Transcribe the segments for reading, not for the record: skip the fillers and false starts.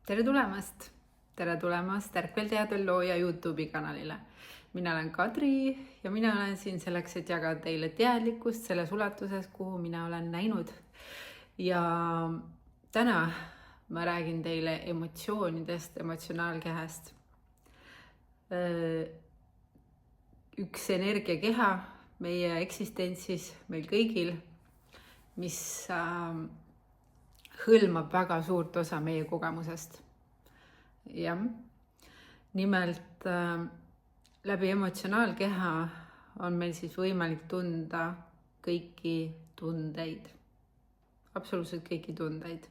Tere tulemast! Tere tulemast Ärkvel Looja YouTube'i kanalile. Mina olen Kadri ja mina olen siin selleks, et jagada teile teadlikkust selles ulatuses, kuhu mina olen näinud. Ja täna ma räägin teile emotsioonidest, emotsionaalkehast. Üks energiakeha meie eksistentsis, meil kõigil, mis hõlmab väga suurt osa meie kogemusest. Jah, nimelt läbi emotsionaalkeha on meil siis võimalik tunda kõiki tundeid. Absoluutselt kõiki tundeid.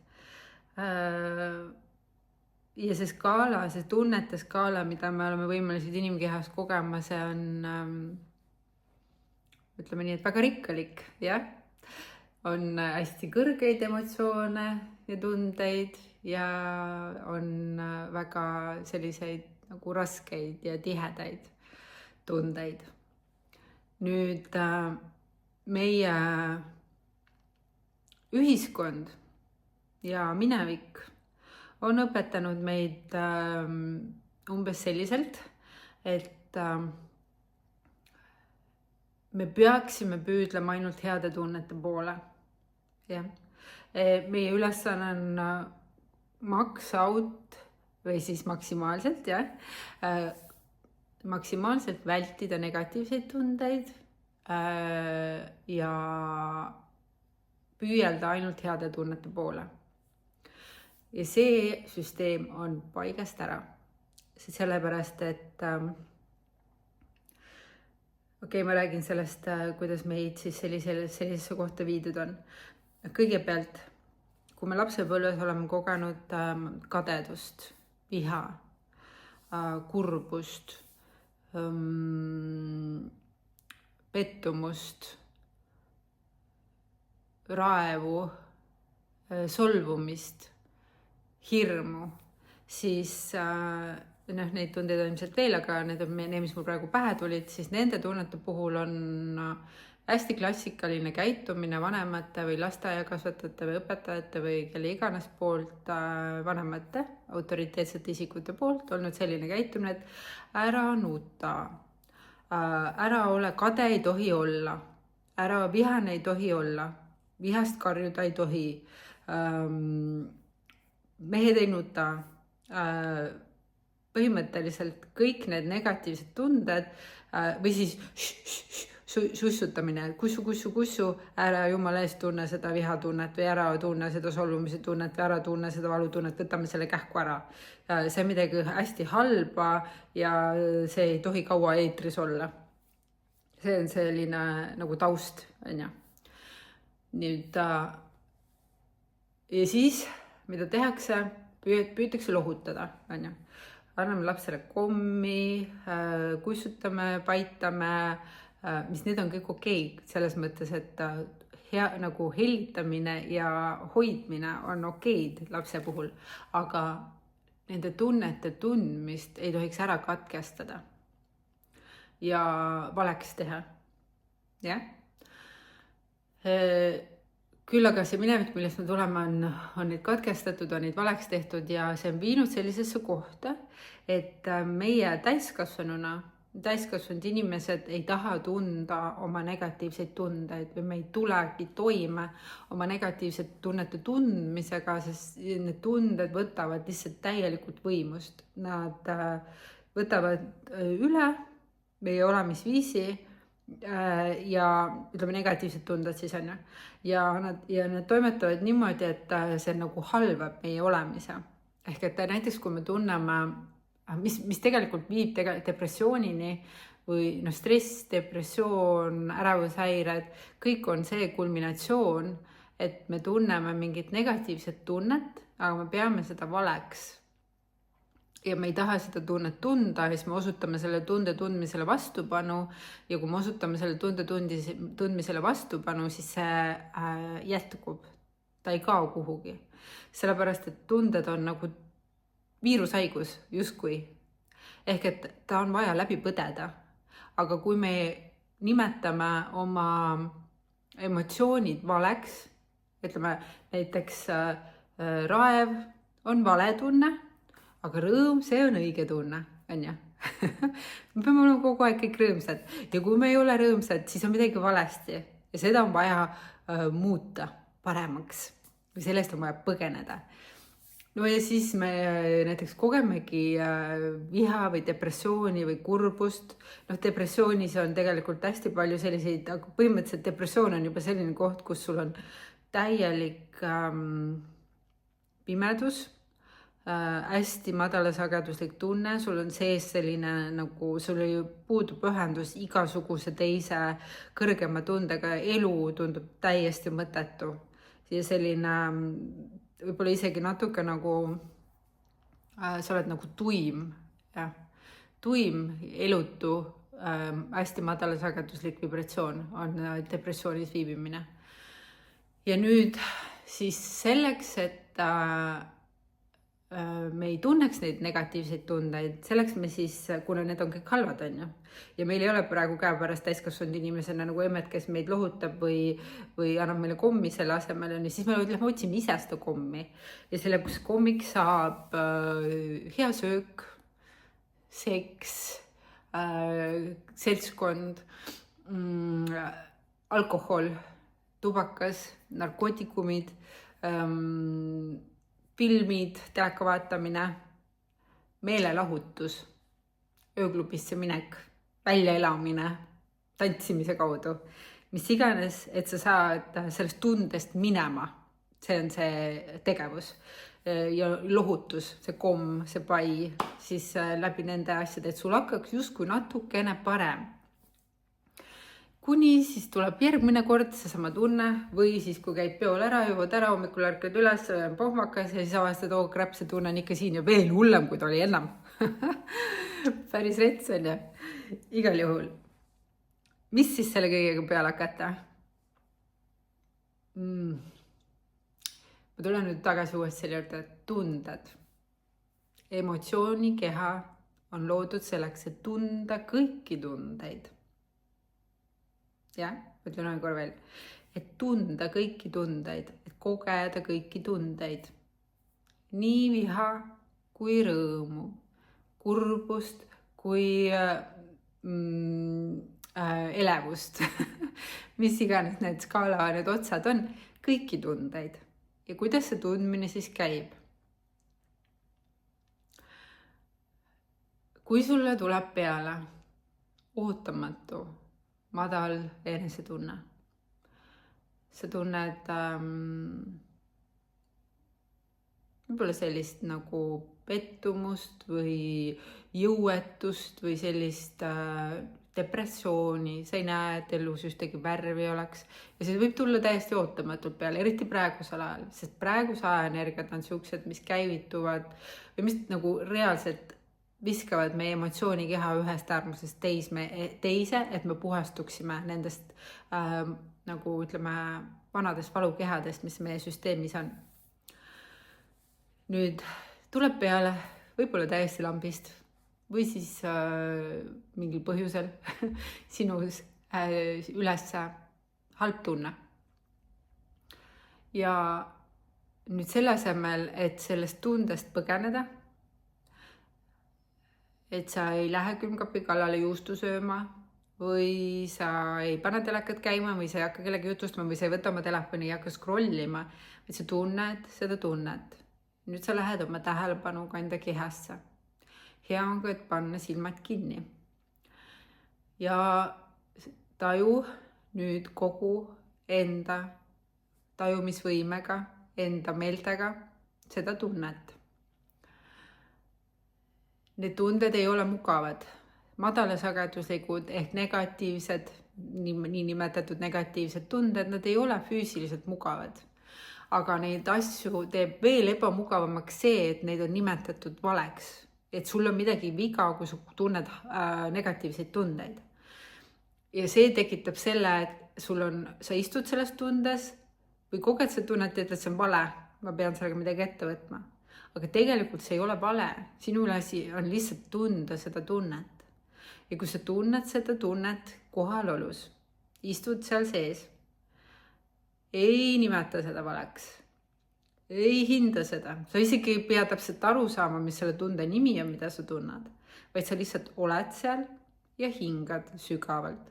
Ja see skaala, see tunnete skaala, mida me oleme võimelised inimkehas kogema, see on, ütleme nii, et väga rikkalik, jah. On hästi kõrgeid emotsioone ja tundeid ja on väga selliseid nagu raskeid ja tihedaid tundeid. Nüüd meie ühiskond ja minevik on õpetanud meid umbes selliselt, et me peaksime püüdlema ainult heade tunnete poole. Ja. Meie ülesanne on max out või siis maksimaalselt, maksimaalselt vältida negatiivseid tundeid ja püüelda ainult heade tunnete poole. Ja see süsteem on paigast ära. Sellepärast, et ma räägin sellest, kuidas meid siis sellisesse kohta viidud on. Kõigepealt, kui me lapsepõlves oleme kogenud kadedust, viha, kurbust, pettumust, raevu, solvumist, hirmu, siis neid tundeid on ilmselt veel, aga need on need, mis mul praegu pähe tulid, siis nende tunnete puhul on hästi klassikaline käitumine vanemate või lasteaiakasvatajate või õpetajate või kelle iganes poolt, vanemate, autoriteetsete isikute poolt olnud selline käitumine, et ära nuta, ära ole kade, ei tohi olla, ära vihane ei tohi olla, vihast karjuda ei tohi, mehed ei nuta, põhimõtteliselt kõik need negatiivsed tunded või siis sussutamine, kussu, ära jumala eest tunne seda vihatunnet või ära tunne seda solvumise tunnet või ära tunne seda valutunnet, võtame selle kähku ära. See on midagi hästi halba ja see ei tohi kaua eetris olla. See on selline nagu taust, on ju. Nüüd, ja siis, mida tehakse, püütakse lohutada, on ju. Anname lapsele kommi, kussutame, paitame, mis need on kõik okei, selles mõttes, et hea nagu hellitamine ja hoidmine on okeid lapse puhul, aga nende tunnete tundmist ei tohiks ära katkestada ja valeks teha. Ja? Küll aga see minevik, millest me tuleme, on neid katkestatud, on neid valeks tehtud ja see on viinud sellisesse kohta, et meie täiskasvanud inimesed ei taha tunda oma negatiivseid tundeid või me ei tulegi toime oma negatiivsed tunnete tundmisega, sest need tunded võtavad lihtsalt täielikult võimust. Nad võtavad üle meie olemisviisi ja ütleme negatiivsed tunded siis on ju. Ja nad toimetavad niimoodi, et see nagu halvab meie olemise. Ehk et näiteks kui me tunneme, mis tegelikult viib depressioonini või stress, depressioon, ärevushäired, kõik on see kulminatsioon, et me tunneme mingit negatiivset tunnet, aga me peame seda valeks. Ja me ei taha seda tunnet tunda, siis me osutame selle tunde tundmisele vastupanu ja kui me osutame selle tunde tundmisele vastupanu, siis see jätkub, ta ei kao kuhugi. Sellepärast, et tunded on nagu viirushaigus justkui. Ehk et ta on vaja läbi põdeda. Aga kui me nimetame oma emotsioonid valeks, ütleme näiteks raev on vale tunne, aga rõõm, see on õige tunne, on ju. Me peame olema kogu aeg kõik rõõmsad ja kui me ei ole rõõmsad, siis on midagi valesti ja seda on vaja muuta paremaks või sellest on vaja põgeneda. No ja siis me näiteks kogemegi viha või depressiooni või kurbust. Noh, depressioonis on tegelikult hästi palju selliseid, aga põhimõtteliselt depressioon on juba selline koht, kus sul on täielik pimedus, hästi madalasageduslik tunne, sul on sees selline nagu, sul puudub ühendus igasuguse teise kõrgema tundega, elu tundub täiesti mõttetu ja selline võib-olla isegi natuke nagu sa oled nagu tuim, jah. Tuim, elutu, hästi madalasageduslik vibratsioon on depressioonis viibimine. Ja nüüd siis selleks, et me ei tunneks neid negatiivseid tundeid, selleks me siis, kuna need on kõik halvad, on ju, ja meil ei ole praegu käepärast täiskasvanud inimesena nagu emmet, kes meid lohutab või annab meile kommi selle asemel, siis me otsime ise seda kommi ja selle kommiks saab hea söök, seks, seltskond, alkohol, tubakas, narkootikumid, filmid, teleka vaatamine, meelelahutus, ööklubisse minek, väljaelamine, tantsimise kaudu, mis iganes, et sa saad sellest tundest minema. See on see tegevus ja lohutus, see komm, see pai, siis läbi nende asjade, et sul hakkaks justkui natukene parem. Kuni siis tuleb järgmine kord seesama tunne või siis kui käib peol ära, jõuad ära, hommikul ärkad üles, pohmakas ja siis avastad, krap, see tunne on ikka siin ja veel hullem, kui ta oli ennam. Päris rets on ja igal juhul. Mis siis selle kõigega peale hakata? Ma tulen nüüd tagasi uuesti selle juurde, tunded. Emotsioonikehha on loodud selleks, et tunda kõiki tundeid. Ja, ütlen ühe korra veel, et tunda kõiki tundeid, et kogeda kõiki tundeid. Nii viha kui rõõmu, kurbust kui elevust, mis iganes need skaala, need otsad on, kõiki tundeid. Ja kuidas see tundmine siis käib? Kui sulle tuleb peale ootamatu, madal enesetunne. Sa tunned võib-olla sellist nagu pettumust või jõuetust või sellist depressiooni, sa ei näe, et elus ühtegi värvi oleks ja see võib tulla täiesti ootamatult peale, eriti praegusel ajal, sest praeguse ajaenergiad on siuksed, mis käivituvad või mis nagu reaalselt viskavad meie emotsioonikeha ühest äärmusest teise, et me puhastuksime nendest nagu ütleme vanadest valukehadest, mis meie süsteemis on. Nüüd tuleb peale võib-olla täiesti lambist või siis mingil põhjusel sinus üles halb tunne. Ja nüüd selle asemel, et sellest tundest põgeneda, et sa ei lähe külmkapi kallale juustu sööma või sa ei pane telekat käima või sa ei hakka kellegi jutustama või sa ei võta oma telefoni ja hakka scrollima, et sa tunned seda tunnet. Nüüd sa lähed oma tähelepanuga enda kehasse. Hea on ka, et panna silmad kinni. Ja taju nüüd kogu enda tajumisvõimega, enda meeltega seda tunnet. Need tunded ei ole mugavad, madalasageduslikud ehk negatiivsed, nii nimetatud negatiivsed tunded, nad ei ole füüsiliselt mugavad. Aga neid asju teeb veel ebamugavamaks see, et neid on nimetatud valeks. Et sul on midagi viga, kui sa tunned negatiivseid tundeid. Ja see tekitab selle, et sa istud selles tundes või koged seda tunnet, et see on vale, ma pean sellega midagi ette võtma. Aga tegelikult see ei ole vale, sinu asi on lihtsalt tunda seda tunnet. Ja kui sa tunned seda tunnet kohalolus, istud seal sees, ei nimeta seda valeks, ei hinda seda, sa isegi ei pea täpselt aru saama, mis selle tunde nimi on, mida sa tunned, vaid sa lihtsalt oled seal ja hingad sügavalt.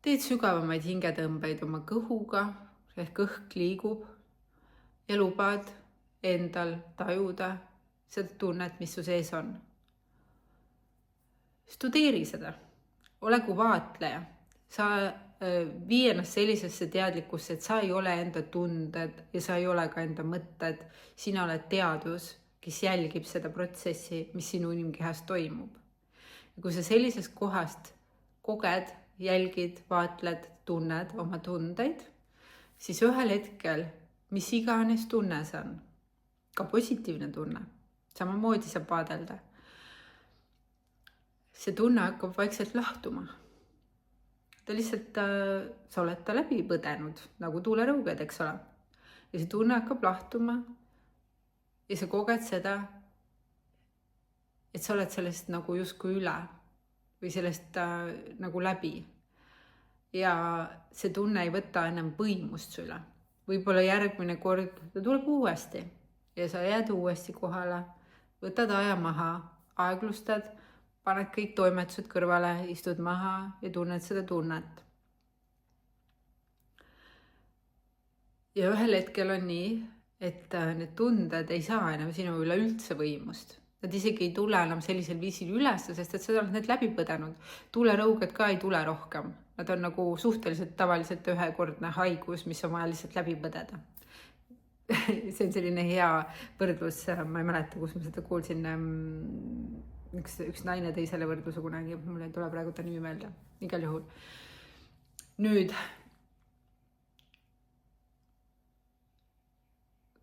Teed sügavamaid hingetõmbeid oma kõhuga, ehk õhk liigub ja lubad endal tajuda seda tunnet, mis su sees on. Studeeri seda, ole kui vaatleja, sa vii ennast sellisesse teadlikkusse, et sa ei ole enda tunded ja sa ei ole ka enda mõtted, sina oled teadvus, kes jälgib seda protsessi, mis sinu inimkehas toimub. Ja kui sa sellisest kohast koged, jälgid, vaatled, tunned oma tundeid, siis ühel hetkel, mis iganes tunne see on, ka positiivne tunne, samamoodi saab vaadelda, see tunne hakkab vaikselt lahtuma. Ta lihtsalt, sa oled ta läbi põdenud, nagu tuulerõuged, eks ole. Ja see tunne hakkab lahtuma ja sa koged seda, et sa oled sellest nagu justkui üle või sellest nagu läbi. Ja see tunne ei võta enam võimust üle. Võib-olla järgmine kord ta tuleb uuesti ja sa jääd uuesti kohale, võtad aja maha, aeglustad, paned kõik toimetused kõrvale, istud maha ja tunned seda tunnet. Ja ühel hetkel on nii, et need tunded ei saa enam sinu üle üldse võimust. Nad isegi ei tule enam sellisel viisil üles, sest et sa oled need läbi põdenud. Tuulerõuged ka ei tule rohkem. Nad on nagu suhteliselt tavaliselt ühekordne haigus, mis on vaja lihtsalt läbi põdeda. See on selline hea võrdlus, ma ei mäleta, kus ma seda kuulsin. Üks naine tõi selle võrdluse kunagi, mul ei tule praegu ta nimi meelde, igal juhul. Nüüd,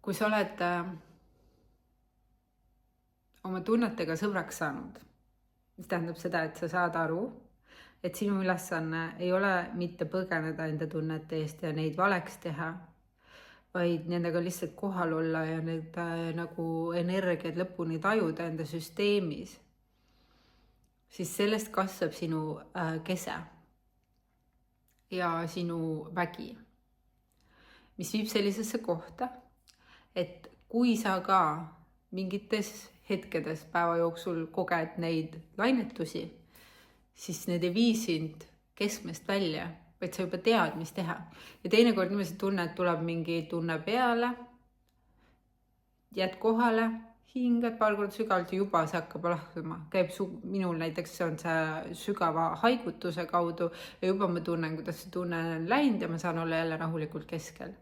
kui sa oled oma tunnetega sõbraks saanud, mis tähendab seda, et sa saad aru, et sinu ülesanne ei ole mitte põgeneda enda tunnete eest ja neid valeks teha, vaid nendega lihtsalt kohal olla ja need nagu energiad lõpuni tajuda enda süsteemis, siis sellest kasvab sinu kese ja sinu vägi, mis viib sellisesse kohta, et kui sa ka mingites hetkedes päeva jooksul koged neid lainetusi, siis need ei vii sind keskmest välja, vaid sa juba tead, mis teha. Ja teinekord niimoodi tunne, et tuleb mingi tunne peale, jääd kohale, hingad paar korda sügavalt ja juba see hakkab lahtuma. Käib minul näiteks on see sügava haigutuse kaudu ja juba ma tunnen, kuidas see tunne on läinud ja ma saan olla jälle rahulikult keskel.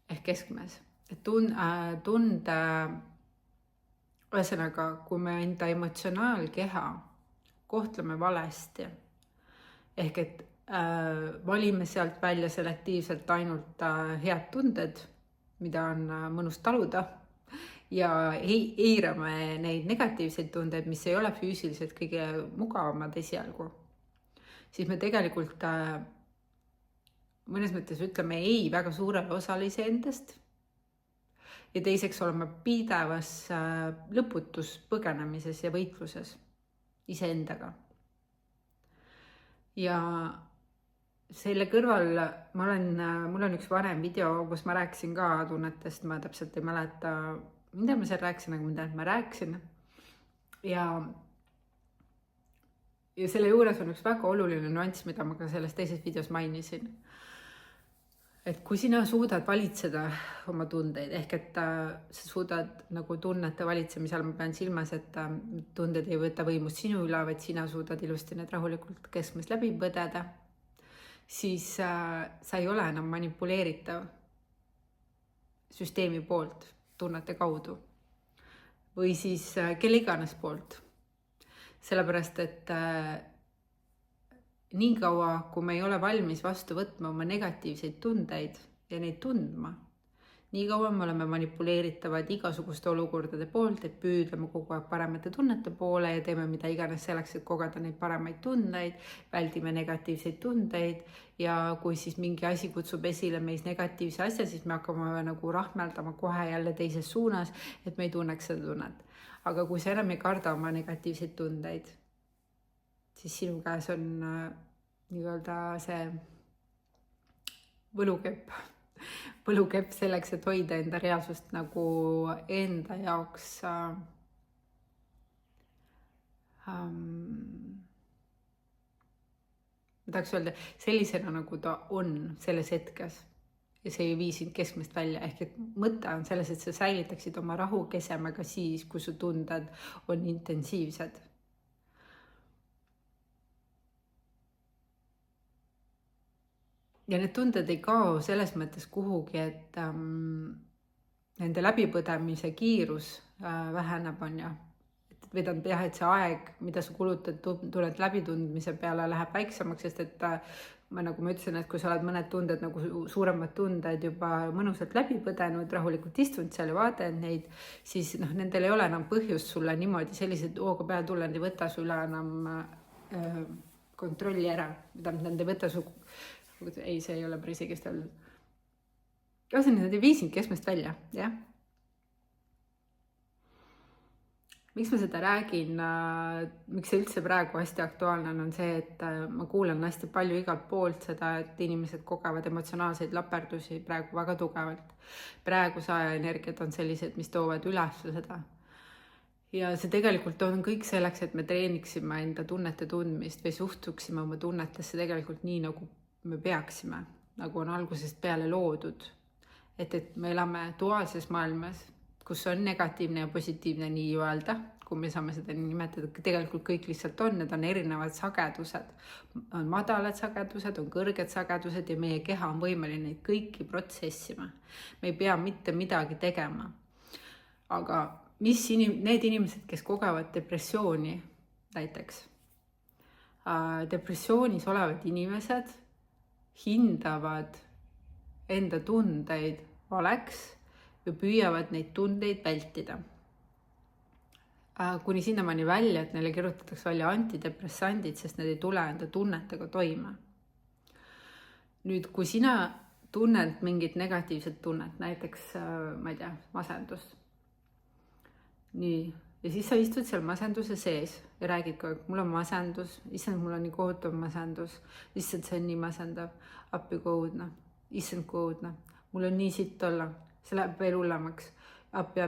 Ehk keskmes. Tunde, ühesõnaga, kui me enda emotsionaalkeha kohtleme valesti, ehk et valime sealt välja selektiivselt ainult head tunded, mida on mõnus taluda, ja eirame neid negatiivseid tundeid, mis ei ole füüsiliselt kõige mugavamad esialgu, siis me tegelikult mõnes mõttes ütleme ei väga suurele osalise endast ja teiseks oleme pidevas lõputus põgenemises ja võitluses iseendaga. Ja selle kõrval mul on üks vanem video, kus ma rääkisin ka tunnetest, ma täpselt ei mäleta, mida ma seal rääkisin, aga mida ma rääkisin. Ja selle juures on üks väga oluline nüanss, mida ma ka selles teises videos mainisin. Et kui sina suudad valitseda oma tundeid, ehk et sa suudad nagu tunnete valitsemisel, ma pean silmas, et tunded ei võta võimust sinu üle, vaid sina suudad ilusti need rahulikult keskmes läbi põdeda, siis sa ei ole enam manipuleeritav süsteemi poolt tunnete kaudu või siis kelle iganes poolt. Sellepärast, et nii kaua, kui me ei ole valmis vastu võtma oma negatiivseid tundeid ja neid tundma, nii kaua me oleme manipuleeritavad igasuguste olukordade poolt, et püüdleme kogu aeg paremate tunnete poole ja teeme mida iganes selleks, et kogeda neid paremaid tundeid, väldime negatiivseid tundeid ja kui siis mingi asi kutsub esile meis negatiivse asja, siis me hakkame nagu rahmeldama kohe jälle teises suunas, et me ei tunneks seda tunnet. Aga kui sa enam ei karda oma negatiivseid tundeid, siis sinu käes on nii-öelda see võlukepp, võlukepp selleks, et hoida enda reaalsust nagu enda jaoks ma tahaks öelda sellisena, nagu ta on selles hetkes. Ja see ei vii sind keskmest välja, ehk et mõte on selles, et sa säilitaksid oma rahu kesemega siis, kui su tunded on intensiivsed. Ja need tunded ei kao selles mõttes kuhugi, et nende läbipõdemise kiirus väheneb, on ju. Või ta on jah, et see aeg, mida sa kulutad tunned läbitundmise peale, läheb väiksemaks, sest et nagu ma ütlesin, et kui sa oled mõned tunded, nagu suuremad tunded juba mõnusalt läbi põdenud, rahulikult istunud seal ja vaatad neid, siis nendel ei ole enam põhjust sulle niimoodi sellised hooga peale tulla, nad ei võta sulle enam kontrolli ära, nad ei võta su, ei, see ei ole päris õigesti öeldud. Ühesõnaga, nad ei vii sind keskmest välja, jah. Miks ma seda räägin, miks see üldse praegu hästi aktuaalne on see, et ma kuulen hästi palju igalt poolt seda, et inimesed kogevad emotsionaalseid laperdusi praegu väga tugevalt. Praeguse aja energiat on sellised, mis toovad üles seda. Ja see tegelikult on kõik selleks, et me treeniksime enda tunnete tundmist või suhtuksime oma tunnetesse tegelikult nii, nagu me peaksime, nagu on algusest peale loodud. Et me elame duaalses maailmas, kus on negatiivne ja positiivne nii öelda, kui me saame seda nimetada, tegelikult kõik lihtsalt on, need on erinevad sagedused. On madalad sagedused, on kõrged sagedused ja meie keha on võimeline neid kõiki protsessima. Me ei pea mitte midagi tegema. Aga need inimesed, kes kogevad depressiooni näiteks, depressioonis olevad inimesed hindavad enda tundeid valeks või püüavad neid tundeid vältida. Kuni sinnamaani välja, et neile kirjutatakse välja antidepressandid, sest need ei tule enda tunnetega toime. Nüüd, kui sina tunned mingit negatiivset tunnet, näiteks, ma ei tea, masendust. Nii, ja siis sa istud seal masenduse sees ja räägid kogu aeg, mul on masendus, issand, mul on nii kohutav masendus, issand, see on nii masendav, appi koudna, issand koudna, mul on nii sitt olla. See läheb veel hullemaks, appi,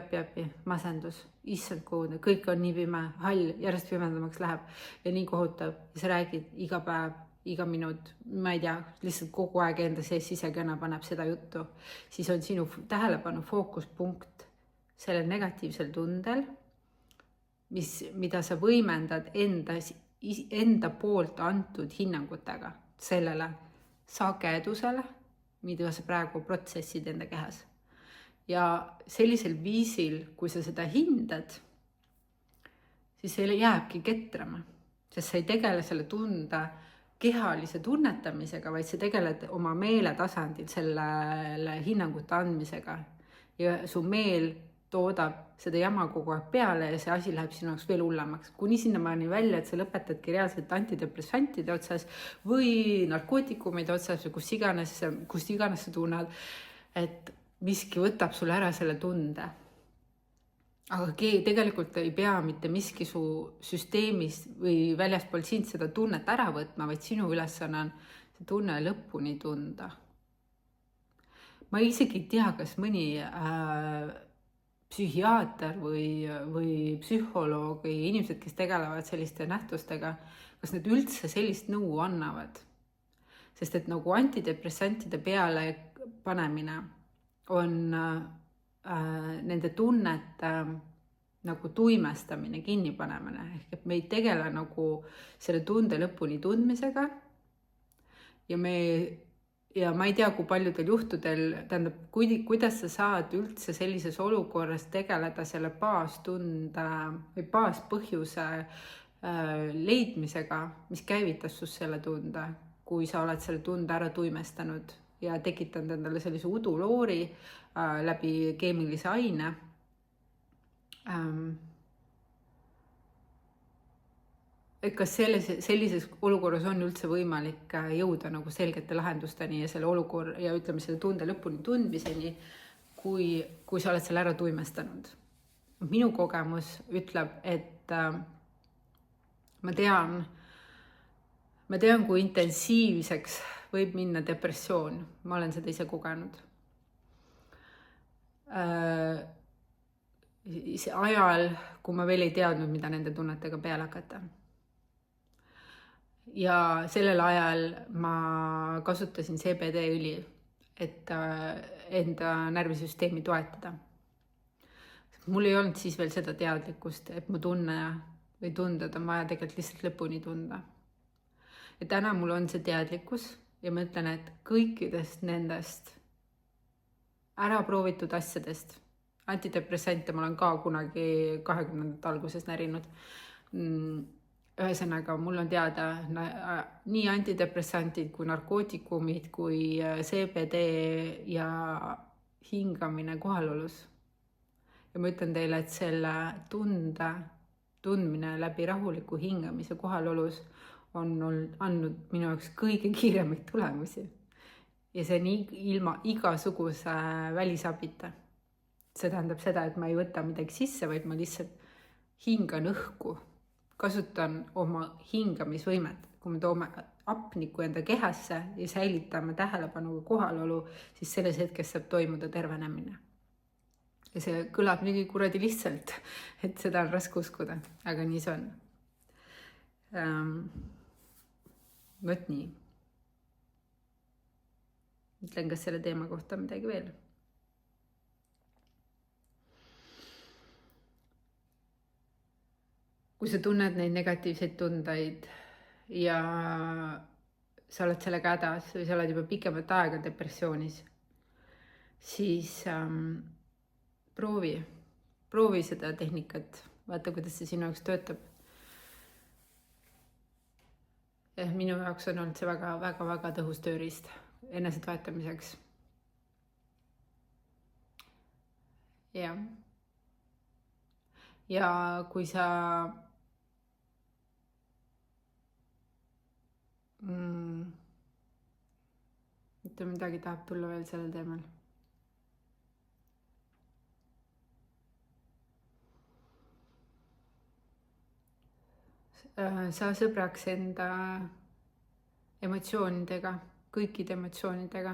masendus, issand koodne, kõik on nii pime, hall, järjest pimendamaks läheb ja nii kohutav. Ja sa räägid iga päev, iga minut, ma ei tea, lihtsalt kogu aeg enda sees sisekõne paneb seda juttu. Siis on sinu tähelepanu fookuspunkt sellel negatiivsel tundel, mida sa võimendad enda poolt antud hinnangutega sellele sagedusele, mida sa praegu protsessid enda kehas. Ja sellisel viisil, kui sa seda hindad, siis see jääbki ketrama, sest sa ei tegele selle tunde kehalise tunnetamisega, vaid sa tegeled oma meele tasandil sellele hinnangute andmisega. Ja su meel toodab seda jama kogu aeg peale ja see asi läheb sinu jaoks veel hullemaks. Kuni sinnamaani välja, et sa lõpetadki reaalselt antidepressantide otsas või narkootikumide otsas või kust iganes sa tunned, et miski võtab sulle ära selle tunde. Aga tegelikult ei pea mitte miski su süsteemis või väljaspool sind seda tunnet ära võtma, vaid sinu ülesanne on see tunne lõpuni tunda. Ma isegi ei tea, kas mõni psühhiaater või psühholoog või inimesed, kes tegelevad selliste nähtustega, kas need üldse sellist nõu annavad. Sest et nagu antidepressantide peale panemine on nende tunnete nagu tuimestamine, kinnipanemine. Ehk et me ei tegele nagu selle tunde lõpuni tundmisega ja ma ei tea, kui paljudel juhtudel, tähendab, kuidas sa saad üldse sellises olukorras tegeleda selle baastunde või baaspõhjuse leidmisega, mis käivitas sus selle tunde, kui sa oled selle tunde ära tuimestanud ja tekitanud endale sellise uduloori läbi keemilise aine. Et kas sellises olukorras on üldse võimalik jõuda nagu selgete lahendusteni ja selle olukorra ja ütleme selle tunde lõpuni tundmiseni, kui sa oled selle ära tuimestanud. Minu kogemus ütleb, et ma tean, kui intensiivseks võib minna depressioon. Ma olen seda ise kogenud. ajal, kui ma veel ei teadnud, mida nende tunnetega peale hakata. Ja sellel ajal ma kasutasin CBD õli, et enda närvisüsteemi toetada. Mul ei olnud siis veel seda teadlikkust, et mu tunne või tunded on vaja tegelikult lihtsalt lõpuni tunda. Ja täna mul on see teadlikkus ja ma ütlen, et kõikidest nendest ära proovitud asjadest, antidepressante ma olen ka kunagi 20. alguses närinud. Ühesõnaga, mul on teada nii antidepressantid kui narkootikumid kui CBD ja hingamine kohalolus. Ja ma ütlen teile, et selle tundmine läbi rahuliku hingamise kohalolus on andnud minu jaoks kõige kiiremaid tulemusi. Ja see on ilma igasuguse välisabita. See tähendab seda, et ma ei võta midagi sisse, vaid ma lihtsalt hingan õhku. Kasutan oma hingamisvõimet. Kui me toome hapniku enda kehasse ja säilitame tähelepanuga kohalolu, siis selles hetkes saab toimuda tervenemine. Ja see kõlab nii kuradi lihtsalt, et seda on raske uskuda, aga nii see on. Võt nii. Ütlen, kas selle teema kohta midagi veel? Kui sa tunned neid negatiivseid tundeid ja sa oled sellega hädas või sa oled juba pikemat aega depressioonis, siis proovi seda tehnikat, vaata, kuidas see sinu jaoks töötab. Minu jaoks on olnud see väga tõhus tööriist enese toetamiseks. Ja kui sa mitte midagi tahab tulla veel sellel teemal. Sa sõbraks enda emotsioonidega, kõikide emotsioonidega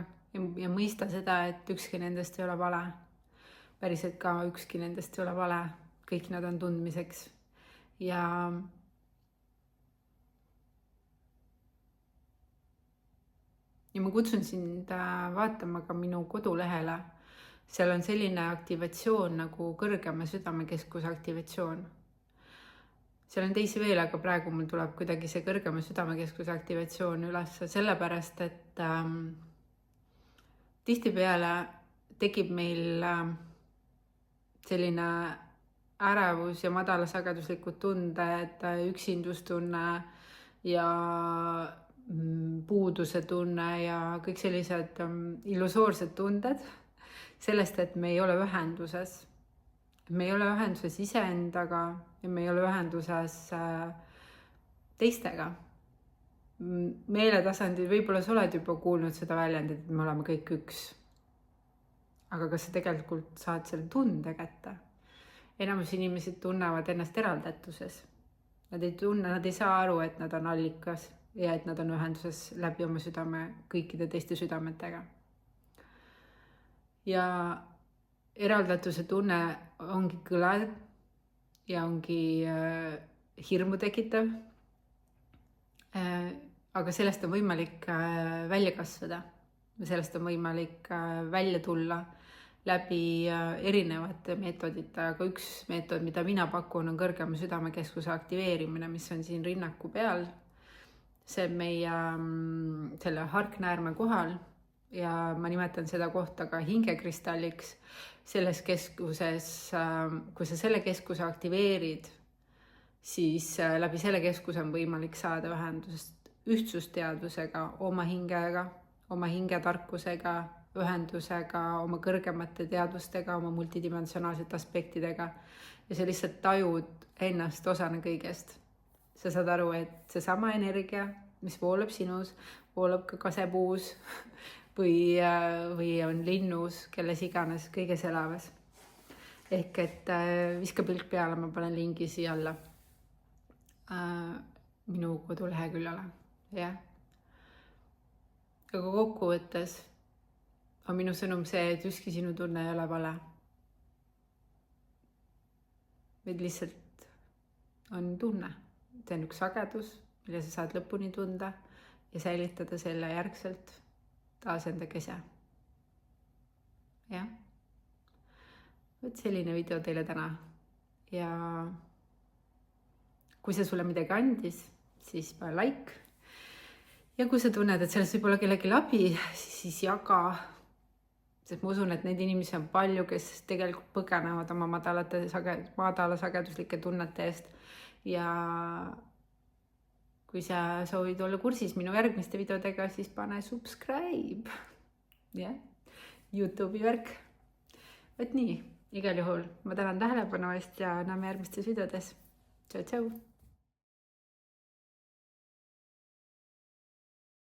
ja mõista seda, et ükski nendest ei ole vale. Päriselt ka ükski nendest ei ole vale, kõik nad on tundmiseks. Ja ma kutsun sind vaatama ka minu kodulehele. Seal on selline aktivatsioon nagu kõrgema südamekeskuse aktivatsioon. Seal on teisi veel, aga praegu mul tuleb kuidagi see kõrgema südamekeskuse aktivatsioon üles, sellepärast, et tihtipeale tekib meil selline ärevus ja madalasageduslikud tunded, üksindustunne ja puuduse tunne ja kõik sellised illusoorsed tunded sellest, et me ei ole ühenduses. Me ei ole ühenduses iseendaga ja me ei ole ühenduses teistega. Meeletasandil võib-olla sa oled juba kuulnud seda väljendit, et me oleme kõik üks. Aga kas sa tegelikult saad selle tunde kätte? Enamus inimesed tunnevad ennast eraldatuses. Nad ei saa aru, et nad on allikas ja et nad on ühenduses läbi oma südame kõikide teiste südametega. Ja eraldatuse tunne ongi kõlav ja ongi hirmu tekitav. Aga sellest on võimalik välja kasvada. Sellest on võimalik välja tulla läbi erinevate meetodite, aga üks meetod, mida mina pakun, on kõrgema südamekeskuse aktiveerimine, mis on siin rinnaku peal. See on meie selle harknäärme kohal ja ma nimetan seda kohta ka hingekristalliks. Selles keskuses, kui sa selle keskuse aktiveerid, siis läbi selle keskuse on võimalik saada ühendust ühtsusteadvusega, oma hingega, oma hingetarkusega, ühendusega, oma kõrgemate teadvustega, oma multidimensionaalsete aspektidega ja sa lihtsalt tajud ennast osana kõigest. Sa saad aru, et see sama energia, mis voolab sinus, voolab ka kasepuus või on linnus, kelles iganes, kõiges elavas. Ehk et viska pilk peale, ma panen lingi siia alla minu koduleheküljale. Ja. Aga kokkuvõttes on minu sõnum see, et ükski sinu tunne ei ole vale. vaid lihtsalt on tunne. See on üks sagedus, mille sa saad lõpuni tunda ja säilitada selle järgselt taas enda kese. Jah. Võt selline video teile täna. Ja kui see sulle midagi andis, siis pane like. Ja kui sa tunned, et sellest võib olla kellelgi abi, siis jaga. Sest ma usun, et neid inimesi on palju, kes tegelikult põgenevad oma madala sageduslike tunnete eest. Ja kui sa soovid olla kursis minu järgmiste videodega, siis pane subscribe. Ja, YouTube'i värk. Võt nii, igal juhul ma tänan tähelepanu eest ja näeme järgmistes videodes. Tšau, tšau!